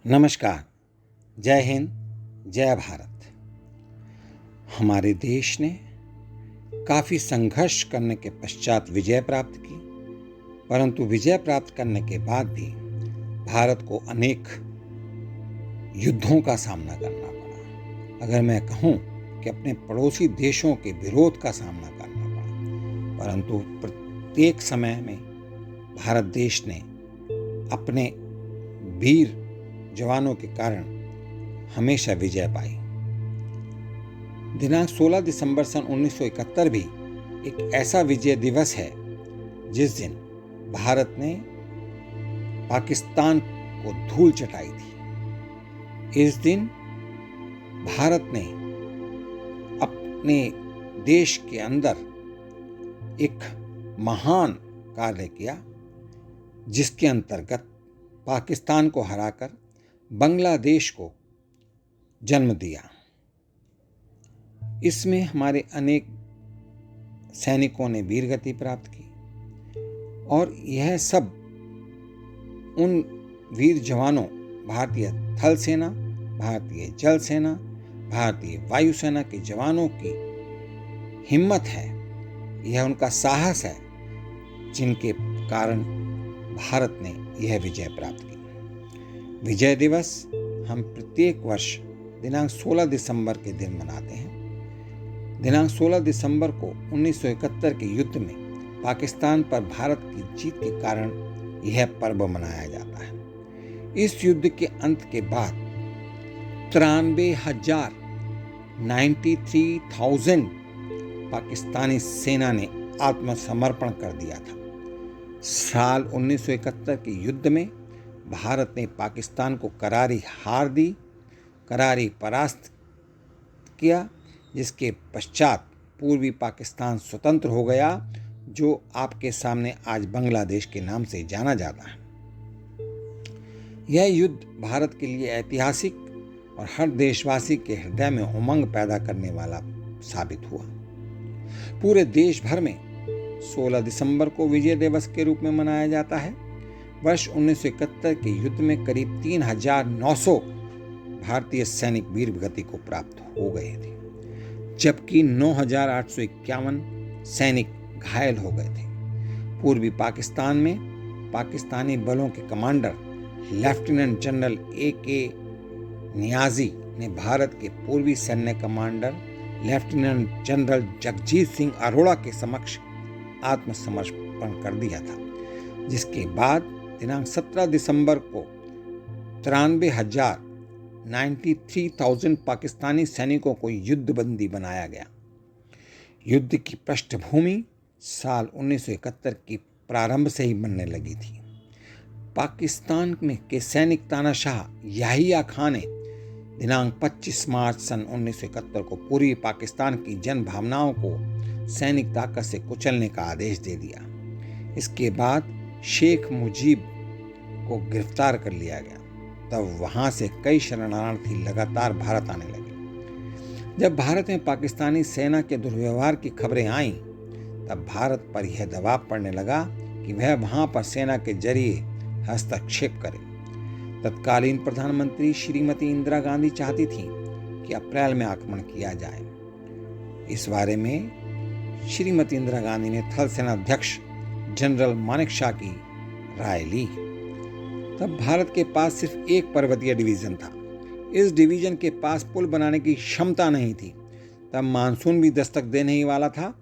नमस्कार। जय हिंद, जय भारत। हमारे देश ने काफ़ी संघर्ष करने के पश्चात विजय प्राप्त की, परंतु विजय प्राप्त करने के बाद भी भारत को अनेक युद्धों का सामना करना पड़ा। अगर मैं कहूँ कि अपने पड़ोसी देशों के विरोध का सामना करना पड़ा, परंतु प्रत्येक समय में भारत देश ने अपने वीर जवानों के कारण हमेशा विजय पाई। दिनांक 16 दिसंबर सन 1971 भी एक ऐसा विजय दिवस है जिस दिन भारत ने पाकिस्तान को धूल चटाई थी। इस दिन भारत ने अपने देश के अंदर एक महान कार्य किया, जिसके अंतर्गत पाकिस्तान को हराकर बांग्लादेश को जन्म दिया। इसमें हमारे अनेक सैनिकों ने वीरगति प्राप्त की और यह सब उन वीर जवानों, भारतीय थल सेना, भारतीय जल सेना, भारतीय वायुसेना के जवानों की हिम्मत है, यह उनका साहस है, जिनके कारण भारत ने यह विजय प्राप्त की। विजय दिवस हम प्रत्येक वर्ष दिनांक 16 दिसंबर के दिन मनाते हैं। दिनांक 16 दिसंबर को 1971 के युद्ध में पाकिस्तान पर भारत की जीत के कारण यह पर्व मनाया जाता है। इस युद्ध के अंत के बाद 93,000 पाकिस्तानी सेना ने आत्मसमर्पण कर दिया था। साल 1971 के युद्ध में भारत ने पाकिस्तान को करारी हार दी, करारी परास्त किया, जिसके पश्चात पूर्वी पाकिस्तान स्वतंत्र हो गया, जो आपके सामने आज बांग्लादेश के नाम से जाना जाता है। यह युद्ध भारत के लिए ऐतिहासिक और हर देशवासी के हृदय में उमंग पैदा करने वाला साबित हुआ। पूरे देश भर में 16 दिसंबर को विजय दिवस के रूप में मनाया जाता है। वर्ष 1971 के युद्ध में करीब 3,900 भारतीय सैनिक वीर गति को प्राप्त हो गए थे, जबकि 9,851 सैनिक घायल हो गए थे। पूर्वी पाकिस्तान में पाकिस्तानी बलों के commander lieutenant general A.K. Niazi ने भारत के पूर्वी सैन्य commander lieutenant general Jagjit Singh Arora के समक्ष आत्मसमर्पण कर दिया था, जिसके बाद दिनांक 17 दिसंबर को 93,000 पाकिस्तानी सैनिकों को युद्धबंदी बनाया गया। युद्ध की पृष्ठभूमि साल 1971 की प्रारंभ से ही बनने लगी थी। पाकिस्तान में के सैनिक तानाशाह याहिया खान ने दिनांक 25 मार्च सन 1971 को पूर्वी पाकिस्तान की जन भावनाओं को सैनिक ताकत से कुचलने का आदेश दे दिया। इसके बाद शेख मुजीब को गिरफ्तार कर लिया गया। तब वहां से कई शरणार्थी लगातार भारत आने लगे। जब भारत में पाकिस्तानी सेना के दुर्व्यवहार की खबरें आईं, तब भारत पर यह दबाव पड़ने लगा कि वह वहां पर सेना के जरिए हस्तक्षेप करे। तत्कालीन प्रधानमंत्री श्रीमती इंदिरा गांधी चाहती थीं कि अप्रैल में आक्रमण किया जाए। इस बारे में श्रीमती इंदिरा गांधी ने थल सेना अध्यक्ष जनरल मानेकशॉ की राय ली। तब भारत के पास सिर्फ एक पर्वतीय डिवीजन था। इस डिवीजन के पास पुल बनाने की क्षमता नहीं थी। तब मानसून भी दस्तक देने ही वाला था।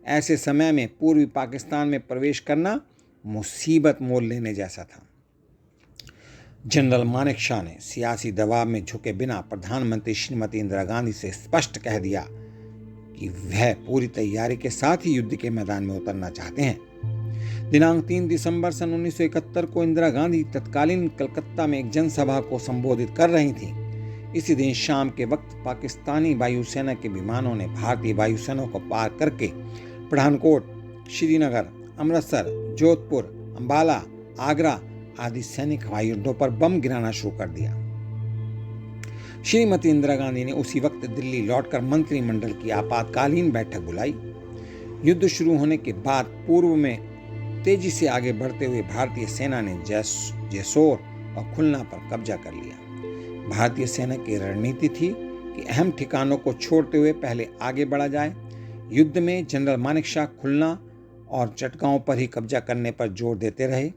ऐसे समय में पूर्वी पाकिस्तान में प्रवेश करना मुसीबत मोल लेने जैसा था। जनरल मानेकशॉ ने सियासी दबाव में झुके बिना प्रधानमंत्री श्रीमती इंदिरा गांधी से स्पष्ट कह दिया कि वह पूरी तैयारी के साथ ही युद्ध के मैदान में उतरना चाहते हैं। दिनांक 3 दिसंबर सन 1971 को इंदिरा गांधी तत्कालीन कलकत्ता में एक जनसभा को संबोधित कर रही थीं। इसी दिन शाम के वक्त पाकिस्तानी वायुसेना के विमानों ने भारतीय वायुसेना को पार करके पठानकोट, श्रीनगर, अमृतसर, जोधपुर, अंबाला, आगरा आदि सैनिक हवाई अड्डों पर बम गिराना शुरू कर दिया। श्रीमती इंदिरा गांधी ने उसी वक्त दिल्ली लौटकर मंत्रिमंडल की आपातकालीन बैठक बुलाई। युद्ध शुरू होने के बाद पूर्व में तेजी से आगे बढ़ते हुए भारतीय सेना ने जैसोर और खुलना पर कब्जा कर लिया। भारतीय सेना की रणनीति थी कि अहम ठिकानों को छोड़ते हुए पहले आगे बढ़ा जाए। युद्ध में जनरल मानेकशॉ खुलना और चटगांव पर ही कब्जा करने पर जोर देते रहे।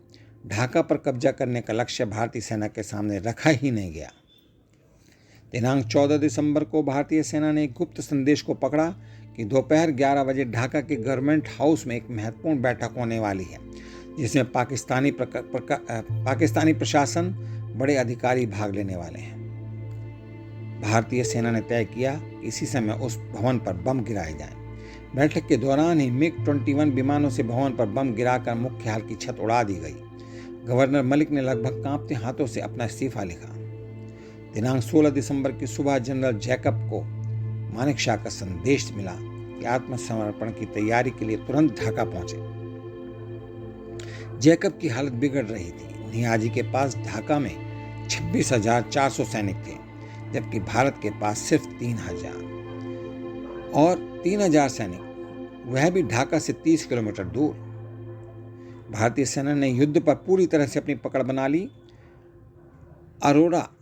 ढाका पर कब्जा करने का लक्ष्य भारतीय सेना के सामने रखा ही नहीं गया। दिनांक 14 दिसंबर को भारतीय सेना ने एक गुप्त संदेश को पकड़ा कि दोपहर 11 बजे ढाका के गवर्नमेंट हाउस में एक महत्वपूर्ण बैठक होने वाली है, जिसमें पाकिस्तानी प्रशासन बड़े अधिकारी भाग लेने वाले हैं। भारतीय सेना ने तय किया कि इसी समय उस भवन पर बम गिराए जाएं। बैठक के दौरान ही MiG-21 विमानों से भवन पर बम गिराकर मुख्य हाल की छत उड़ा दी गई। गवर्नर मलिक ने लगभग कांपते हाथों से अपना इस्तीफा लिखा। दिनांक 16 दिसंबर की सुबह जनरल जैकब को मानेकशॉ का संदेश मिला कि आत्मसमर्पण की तैयारी के लिए तुरंत ढाका पहुंचे। जैकब की हालत बिगड़ रही थी। नियाजी के पास ढाका में 26,400 सैनिक थे, जबकि भारत के पास सिर्फ 3,000 और 3,000 सैनिक, वह भी ढाका से 30 किलोमीटर दूर। भारतीय सेना ने युद्ध पर पूरी तरह से अपनी पकड़ बना ली।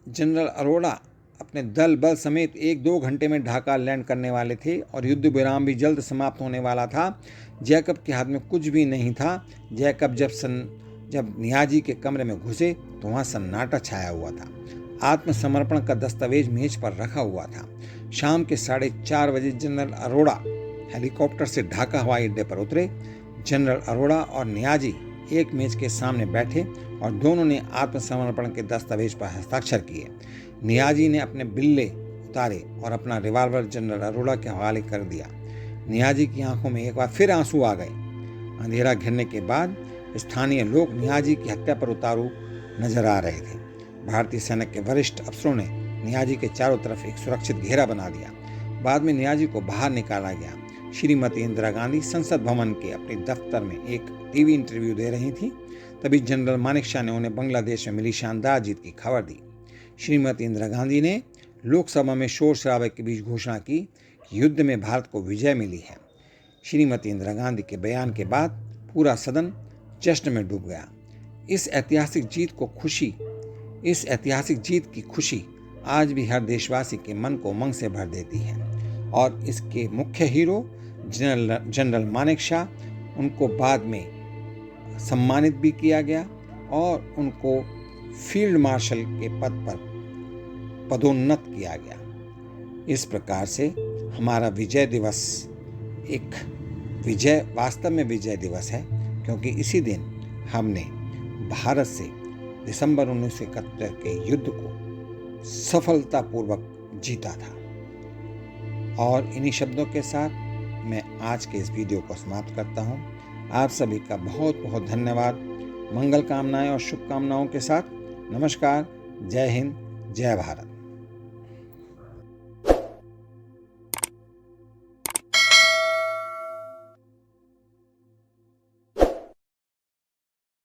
जनरल अरोड़ा अपने दल बल समेत 1-2 घंटे में ढाका लैंड करने वाले थे और युद्ध विराम भी जल्द समाप्त होने वाला था। जैकब के हाथ में कुछ भी नहीं था। जैकब जब नियाजी के कमरे में घुसे तो वहाँ सन्नाटा छाया हुआ था। आत्मसमर्पण का दस्तावेज मेज पर रखा हुआ था। शाम के 4:30 बजे जनरल अरोड़ा हेलीकॉप्टर से ढाका हवाई अड्डे पर उतरे। जनरल अरोड़ा और नियाजी एक मेज के सामने बैठे और दोनों ने आत्मसमर्पण के दस्तावेज पर हस्ताक्षर किए। नियाजी ने अपने बिल्ले उतारे और अपना रिवॉल्वर जनरल अरोड़ा के हवाले कर दिया। नियाजी की आंखों में एक बार फिर आंसू आ गए। अंधेरा घिरने के बाद स्थानीय लोग नियाजी की हत्या पर उतारू नजर आ रहे थे। भारतीय सेना के वरिष्ठ अफसरों ने नियाजी के चारों तरफ एक सुरक्षित घेरा बना दिया। बाद में नियाजी को बाहर निकाला गया। श्रीमती इंदिरा गांधी संसद भवन के अपने दफ्तर में एक टीवी इंटरव्यू दे रही थी। तभी जनरल मानेकशॉ ने उन्हें बांग्लादेश में मिली शानदार जीत की खबर दी। श्रीमती इंदिरा गांधी ने लोकसभा में शोर शराबे के बीच घोषणा की कि युद्ध में भारत को विजय मिली है। श्रीमती इंदिरा गांधी के बयान के बाद पूरा सदन जश्न में डूब गया। इस ऐतिहासिक जीत की खुशी आज भी हर देशवासी के मन को उमंग से भर देती है और इसके मुख्य हीरो जनरल मानेकशॉ, उनको बाद में सम्मानित भी किया गया और उनको फील्ड मार्शल के पद पर पदोन्नत किया गया। इस प्रकार से हमारा विजय दिवस वास्तव में विजय दिवस है, क्योंकि इसी दिन हमने भारत से दिसंबर 1971 के युद्ध को सफलतापूर्वक जीता था। और इन्हीं शब्दों के साथ मैं आज के इस वीडियो को समाप्त करता हूँ। आप सभी का बहुत बहुत धन्यवाद। मंगल कामनाएं और शुभकामनाओं के साथ नमस्कार। जय हिंद, जय भारत।